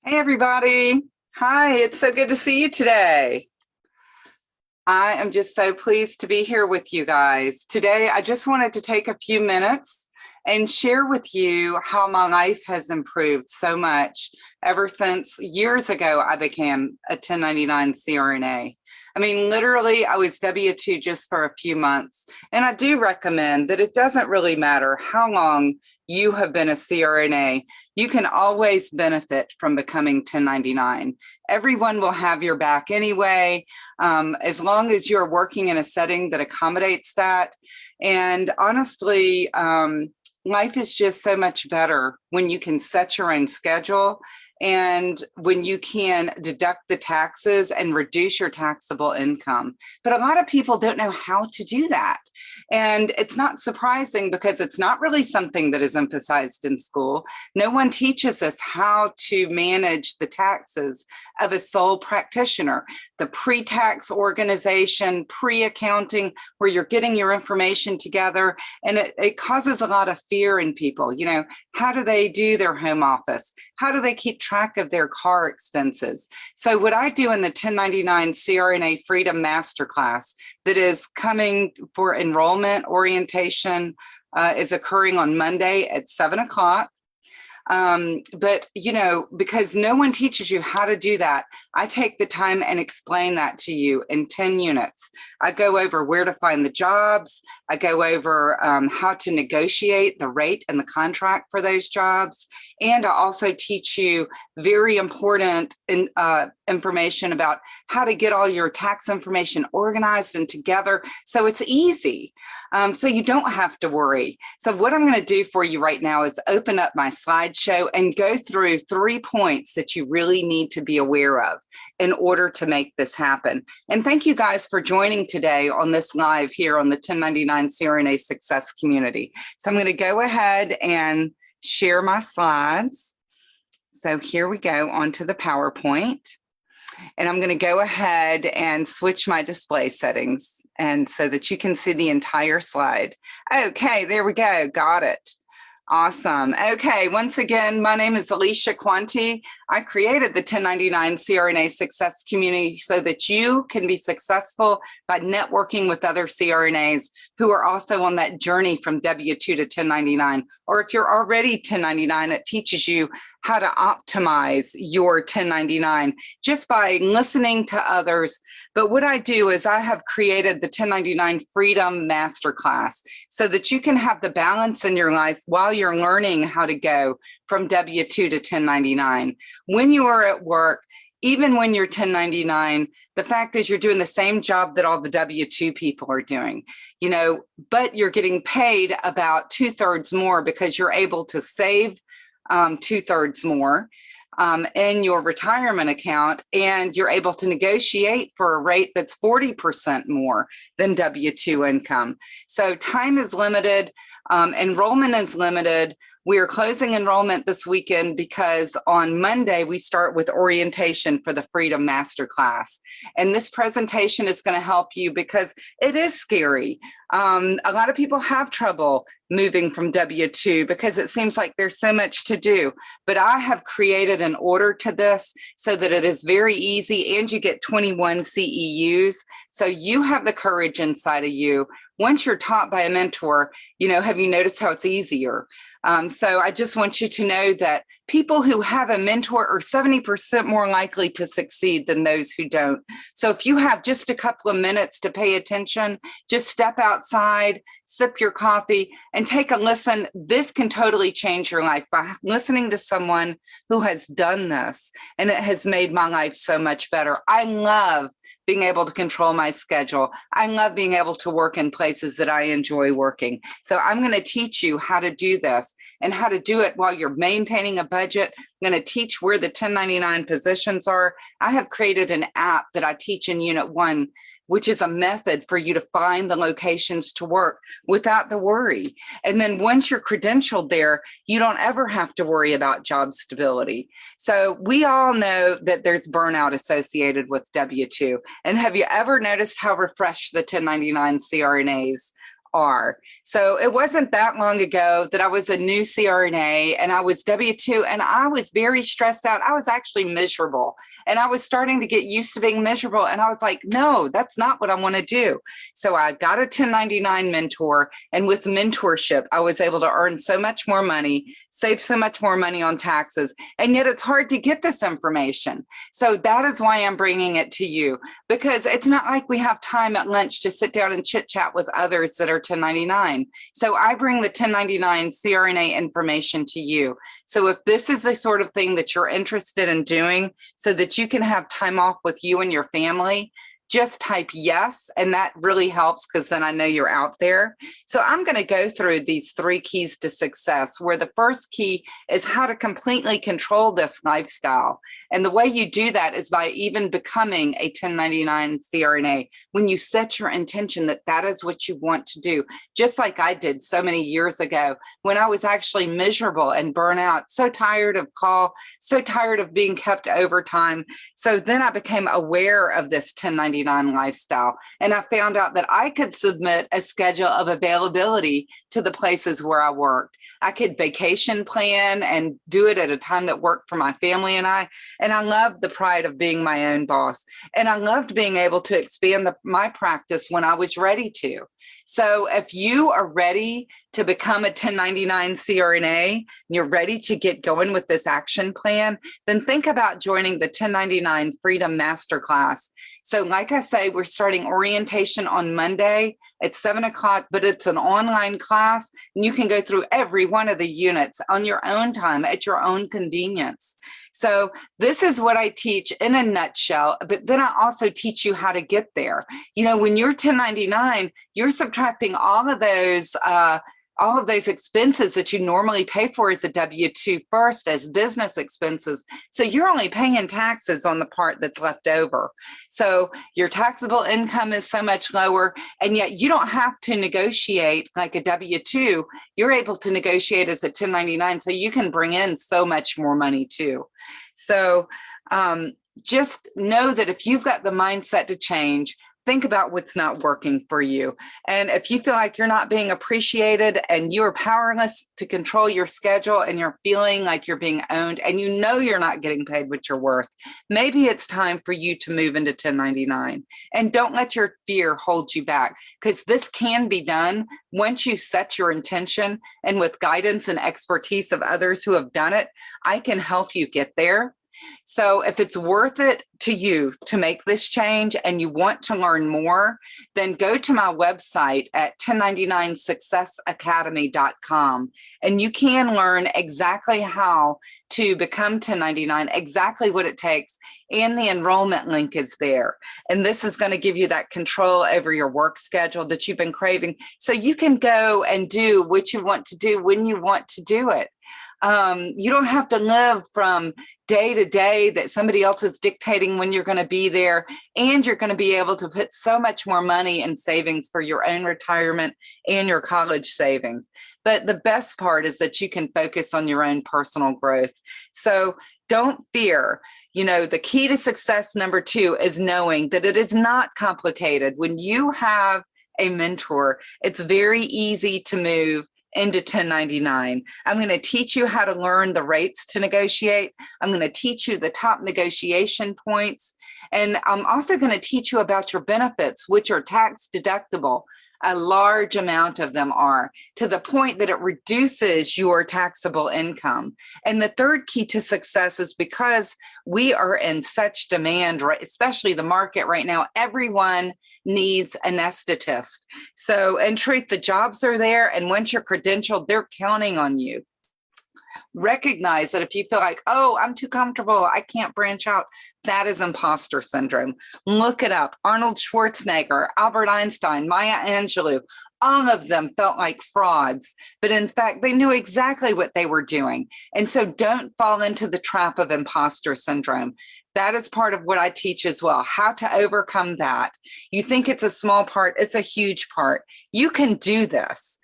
Hey, everybody. Hi, it's so good to see you today. I am just so pleased to be here with you guys. Today, I just wanted to take a few minutes and share with you how my life has improved so much ever since years ago I became a 1099 CRNA. I mean, literally, I was W2 just for a few months. And I do recommend that it doesn't really matter how long you have been a CRNA. You can always benefit from becoming 1099. Everyone will have your back anyway, as long as you're working in a setting that accommodates that. And honestly, life is just so much better when you can set your own schedule and when you can deduct the taxes and reduce your taxable income. But a lot of people don't know how to do that. And it's not surprising because it's not really something that is emphasized in school. No one teaches us how to manage the taxes of a sole practitioner. The pre-tax organization, pre-accounting, where you're getting your information together, and it causes a lot of fear in people. You know, how do they do their home office? How do they keep track of their car expenses? So what I do in the 1099 CRNA Freedom Masterclass that is coming for enrollment orientation is occurring on Monday at 7 o'clock. But, you know, because no one teaches you how to do that, I take the time and explain that to you in 10 units. I go over where to find the jobs. I go over how to negotiate the rate and the contract for those jobs. And I also teach you very important information about how to get all your tax information organized and together so it's easy, so you don't have to worry. So what I'm going to do for you right now is open up my slideshow and go through 3 points that you really need to be aware of in order to make this happen. And thank you guys for joining today on this live here on the 1099 CRNA Success Community. So I'm going to go ahead and share my slides. So here we go onto the PowerPoint. And I'm going to go ahead and switch my display settings and so that you can see the entire slide. Okay, there we go. Got it. Awesome. Okay, once again, my name is Alesia Quante. I created the 1099 CRNA Success Community so that you can be successful by networking with other CRNAs who are also on that journey from W2 to 1099. Or if you're already 1099, it teaches you how to optimize your 1099 just by listening to others. But what I do is I have created the 1099 Freedom Masterclass so that you can have the balance in your life while you're learning how to go from W2 to 1099. When you are at work, even when you're 1099, the fact is you're doing the same job that all the W2 people are doing, you know, but you're getting paid about 2/3 more because you're able to save 2/3 more in your retirement account, and you're able to negotiate for a rate that's 40% more than W2 income. So time is limited, enrollment is limited. We are closing enrollment this weekend because on Monday we start with orientation for the Freedom Masterclass. And this presentation is going to help you because it is scary. A lot of people have trouble moving from W2 because it seems like there's so much to do. But I have created an order to this so that it is very easy, and you get 21 CEUs. So you have the courage inside of you. Once you're taught by a mentor, you know, have you noticed how it's easier? So I just want you to know that people who have a mentor are 70% more likely to succeed than those who don't. So if you have just a couple of minutes to pay attention, just step outside, sip your coffee, and take a listen. This can totally change your life by listening to someone who has done this, and it has made my life so much better. I love being able to control my schedule. I love being able to work in places that I enjoy working. So I'm going to teach you how to do this and how to do it while you're maintaining a budget. I'm going to teach where the 1099 positions are. I have created an app that I teach in Unit 1, which is a method for you to find the locations to work without the worry. And then once you're credentialed there, you don't ever have to worry about job stability. So we all know that there's burnout associated with W2. And have you ever noticed how refreshed the 1099 CRNAs are. So it wasn't that long ago that I was a new CRNA and I was W2 and I was very stressed out. I was actually miserable and I was starting to get used to being miserable. And I was like, no, that's not what I want to do. So I got a 1099 mentor, and with mentorship, I was able to earn so much more money, save so much more money on taxes. And yet it's hard to get this information. So that is why I'm bringing it to you, because it's not like we have time at lunch to sit down and chit chat with others that are 1099. So I bring the 1099 CRNA information to you. So if this is the sort of thing that you're interested in doing so that you can have time off with you and your family, just type yes. And that really helps because then I know you're out there. So I'm going to go through these 3 keys to success, where the first key is how to completely control this lifestyle. And the way you do that is by even becoming a 1099 CRNA. When you set your intention that that is what you want to do, just like I did so many years ago when I was actually miserable and burnout, so tired of call, so tired of being kept overtime. So then I became aware of this 1099 lifestyle. And I found out that I could submit a schedule of availability to the places where I worked. I could vacation plan and do it at a time that worked for my family and I. And I loved the pride of being my own boss. And I loved being able to expand my practice when I was ready to. So if you are ready to become a 1099 CRNA, and you're ready to get going with this action plan, then think about joining the 1099 Freedom Masterclass. So like I say, we're starting orientation on Monday at 7 o'clock, but it's an online class and you can go through every one of the units on your own time at your own convenience. So this is what I teach in a nutshell, but then I also teach you how to get there. You know, when you're 1099, you're subtracting all of those expenses that you normally pay for as a W-2 first as business expenses. So you're only paying taxes on the part that's left over. So your taxable income is so much lower, and yet you don't have to negotiate like a W-2. You're able to negotiate as a 1099, so you can bring in so much more money too. So just know that if you've got the mindset to change, think about what's not working for you. And if you feel like you're not being appreciated and you're powerless to control your schedule and you're feeling like you're being owned and you know you're not getting paid what you're worth, maybe it's time for you to move into 1099. And don't let your fear hold you back, because this can be done once you set your intention, and with guidance and expertise of others who have done it, I can help you get there. So if it's worth it to you to make this change and you want to learn more, then go to my website at 1099successacademy.com, and you can learn exactly how to become 1099, exactly what it takes, and the enrollment link is there. And this is going to give you that control over your work schedule that you've been craving, so you can go and do what you want to do when you want to do it. You don't have to live from day to day that somebody else is dictating when you're going to be there, and you're going to be able to put so much more money in savings for your own retirement and your college savings. But the best part is that you can focus on your own personal growth. So don't fear. You know, the key to success number 2 is knowing that it is not complicated. When you have a mentor, it's very easy to move into 1099. I'm going to teach you how to learn the rates to negotiate. I'm going to teach you the top negotiation points. And I'm also going to teach you about your benefits, which are tax deductible. A large amount of them are, to the point that it reduces your taxable income. And the third key to success is because we are in such demand, right, especially the market right now, everyone needs an anesthetist. So in truth, the jobs are there, and once you're credentialed, they're counting on you. Recognize that if you feel like, oh, I'm too comfortable, I can't branch out, that is imposter syndrome. Look it up. Arnold Schwarzenegger, Albert Einstein, Maya Angelou, all of them felt like frauds, but in fact, they knew exactly what they were doing. And so don't fall into the trap of imposter syndrome. That is part of what I teach as well, how to overcome that. You think it's a small part, it's a huge part. You can do this.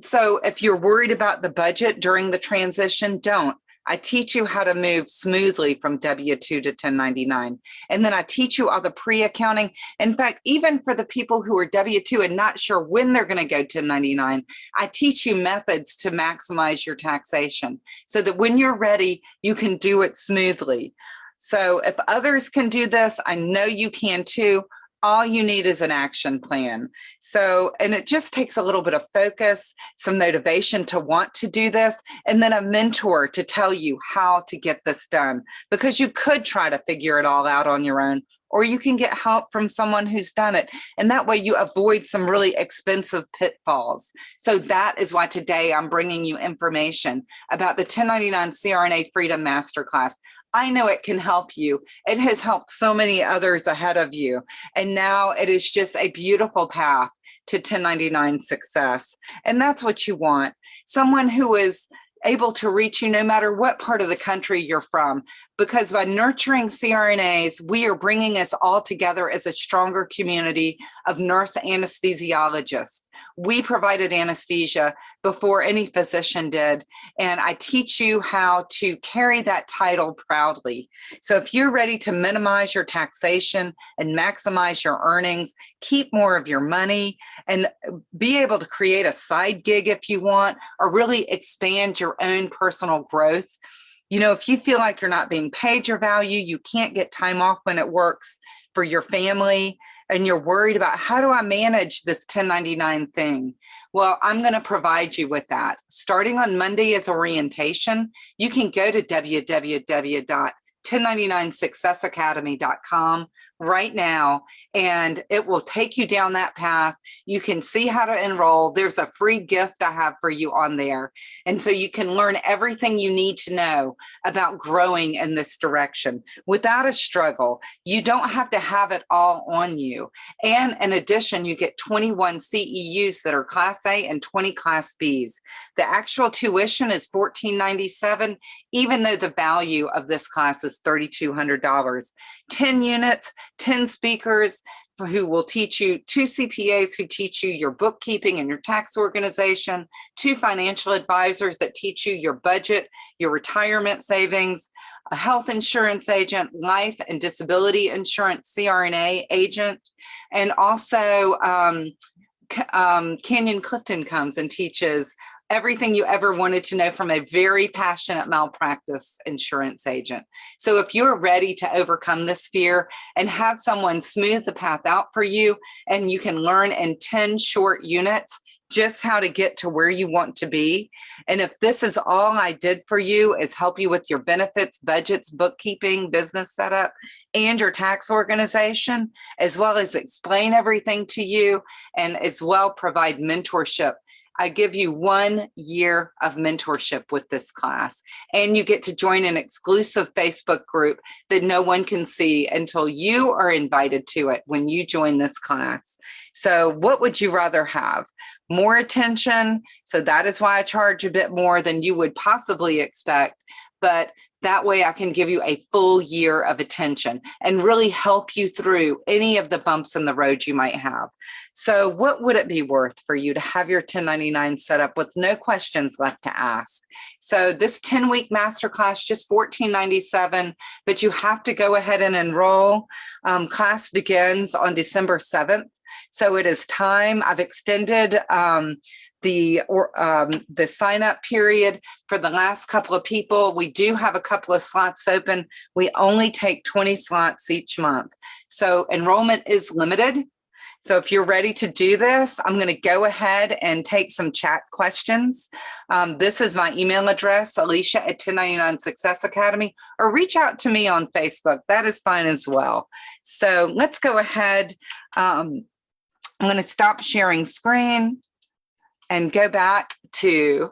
So if you're worried about the budget during the transition, don't. I teach you how to move smoothly from W-2 to 1099. And then I teach you all the pre-accounting. In fact, even for the people who are W-2 and not sure when they're going to go 1099, I teach you methods to maximize your taxation so that when you're ready, you can do it smoothly. So if others can do this, I know you can too. All you need is an action plan. So, and it just takes a little bit of focus, some motivation to want to do this, and then a mentor to tell you how to get this done, because you could try to figure it all out on your own, or you can get help from someone who's done it. And that way you avoid some really expensive pitfalls. So that is why today I'm bringing you information about the 1099 CRNA Freedom Masterclass. I know it can help you. It has helped so many others ahead of you. And now it is just a beautiful path to 1099 success. And that's what you want. Someone who is able to reach you no matter what part of the country you're from, because by nurturing CRNAs, we are bringing us all together as a stronger community of nurse anesthesiologists. We provided anesthesia before any physician did, and I teach you how to carry that title proudly. So if you're ready to minimize your taxation and maximize your earnings, keep more of your money, and be able to create a side gig if you want, or really expand your own personal growth. You know, if you feel like you're not being paid your value, you can't get time off when it works for your family, and you're worried about how do I manage this 1099 thing? Well, I'm going to provide you with that. Starting on Monday as orientation, you can go to www.1099successacademy.com right now, and it will take you down that path. You can see how to enroll. There's a free gift I have for you on there. And so you can learn everything you need to know about growing in this direction without a struggle. You don't have to have it all on you. And in addition, you get 21 CEUs that are Class A and 20 Class Bs. The actual tuition is $14.97, even though the value of this class is $3,200. 10 units, 10 speakers who will teach you, 2 CPAs who teach you your bookkeeping and your tax organization, 2 financial advisors that teach you your budget, your retirement savings, a health insurance agent, life and disability insurance CRNA agent, and also Canyon Clifton comes and teaches everything you ever wanted to know from a very passionate malpractice insurance agent. So if you're ready to overcome this fear and have someone smooth the path out for you, and you can learn in 10 short units just how to get to where you want to be. And if this is all I did for you is help you with your benefits, budgets, bookkeeping, business setup, and your tax organization, as well as explain everything to you, and as well provide mentorship, I give you 1 year of mentorship with this class, and you get to join an exclusive Facebook group that no one can see until you are invited to it when you join this class. So what would you rather have? More attention. So that is why I charge a bit more than you would possibly expect. But that way I can give you a full year of attention and really help you through any of the bumps in the road you might have. So what would it be worth for you to have your 1099 set up with no questions left to ask? So this 10-week masterclass, just $14.97, but you have to go ahead and enroll. Class begins on December 7th. So it is time. I've extended the sign-up period for the last couple of people. We do have a couple of slots open. We only take 20 slots each month. So enrollment is limited. So if you're ready to do this, I'm going to go ahead and take some chat questions. This is my email address, Alesia at 1099 Success Academy, or reach out to me on Facebook. That is fine as well. So let's go ahead. I'm going to stop sharing screen and go back to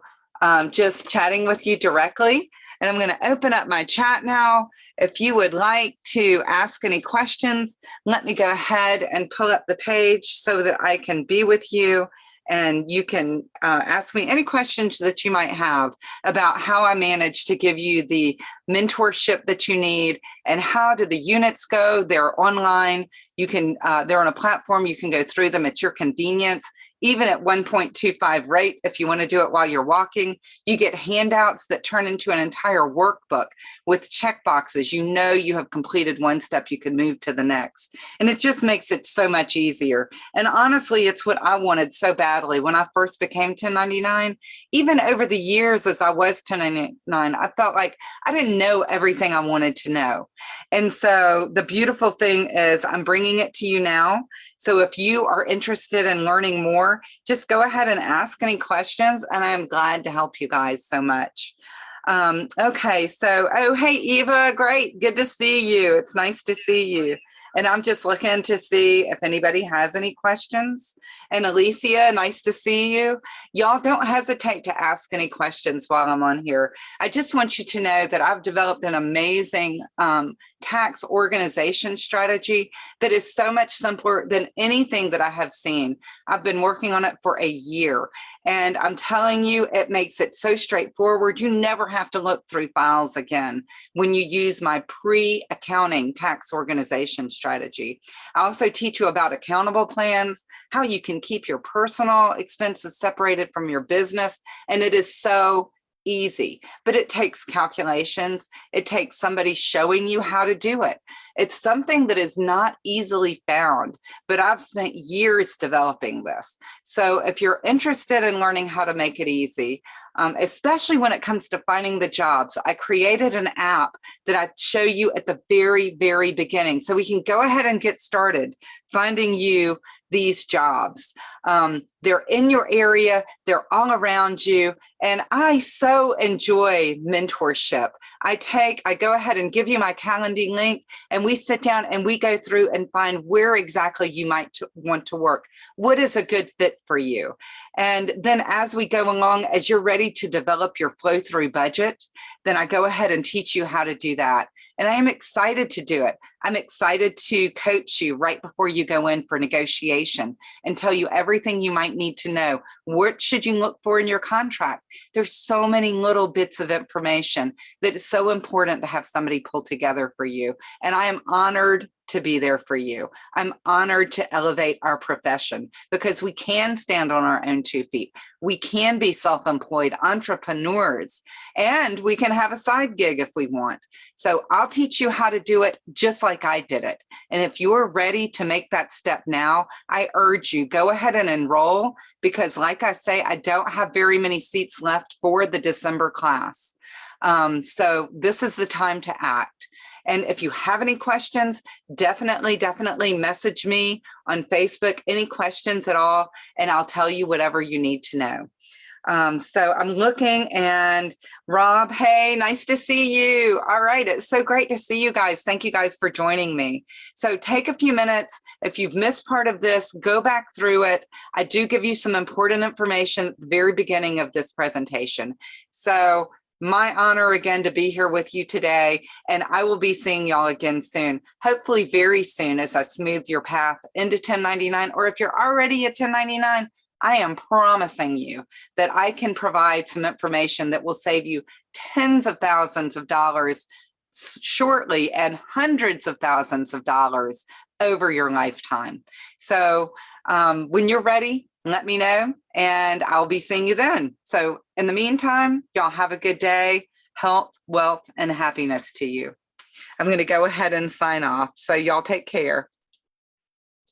just chatting with you directly. And I'm going to open up my chat now. If you would like to ask any questions, let me go ahead and pull up the page so that I can be with you, and you can ask me any questions that you might have about how I managed to give you the mentorship that you need, and how do the units go. They're online. You can, they're on a platform. You can go through them at your convenience. even at 1.25 rate. If you want to do it while you're walking, you get handouts that turn into an entire workbook with check boxes. You know you have completed one step, you can move to the next. And it just makes it so much easier. And honestly, it's what I wanted so badly when I first became 1099. Even over the years as I was 1099, I felt like I didn't know everything I wanted to know. And so the beautiful thing is I'm bringing it to you now. So if you are interested in learning more, just go ahead and ask any questions, and I'm glad to help you guys so much. Okay, so, oh, hey, Eva, great. Good to see you. It's nice to see you. And I'm just looking to see if anybody has any questions. And Alesia, nice to see you. Y'all don't hesitate to ask any questions while I'm on here. I just want you to know that I've developed an amazing tax organization strategy that is so much simpler than anything that I have seen. I've been working on it for a year, and I'm telling you, it makes it so straightforward. You never have to look through files again when you use my pre-accounting tax organization strategy. I also teach you about accountable plans, how you can keep your personal expenses separated from your business, and it is so easy, but it takes calculations. It takes somebody showing you how to do it. It's something that is not easily found, but I've spent years developing this. So if you're interested in learning how to make it easy, especially when it comes to finding the jobs, I created an app that I show you at the very, very beginning. So we can go ahead and get started finding you these jobs. They're in your area, they're all around you. And I so enjoy mentorship. I go ahead and give you my Calendly link, and we sit down and we go through and find where exactly you might want to work. What is a good fit for you? And then as we go along, as you're ready to develop your flow through budget, then I go ahead and teach you how to do that. And I am excited to do it. I'm excited to coach you right before you go in for negotiation and tell you everything you might need to know. What should you look for in your contract? There's so many little bits of information that is so important to have somebody pull together for you. And I am honored to be there for you. I'm honored to elevate our profession because we can stand on our own 2 feet. We can be self-employed entrepreneurs, and we can have a side gig if we want. So I'll teach you how to do it just like I did it. And if you're ready to make that step now, I urge you, go ahead and enroll, because like I say, I don't have very many seats left for the December class. So this is the time to act. And if you have any questions, definitely message me on Facebook, any questions at all, and I'll tell you whatever you need to know. So I'm looking, and Rob, hey, nice to see you. All right, it's so great to see you guys. Thank you guys for joining me. So take a few minutes. If you've missed part of this, go back through it. I do give you some important information at the very beginning of this presentation. So my honor again to be here with you today, and I will be seeing y'all again soon, hopefully very soon, as I smooth your path into 1099, or if you're already at 1099, I am promising you that I can provide some information that will save you tens of thousands of dollars shortly and hundreds of thousands of dollars over your lifetime. So when you're ready, let me know, and I'll be seeing you then. So in the meantime, y'all have a good day, health, wealth, and happiness to you. I'm going to go ahead and sign off. So y'all take care.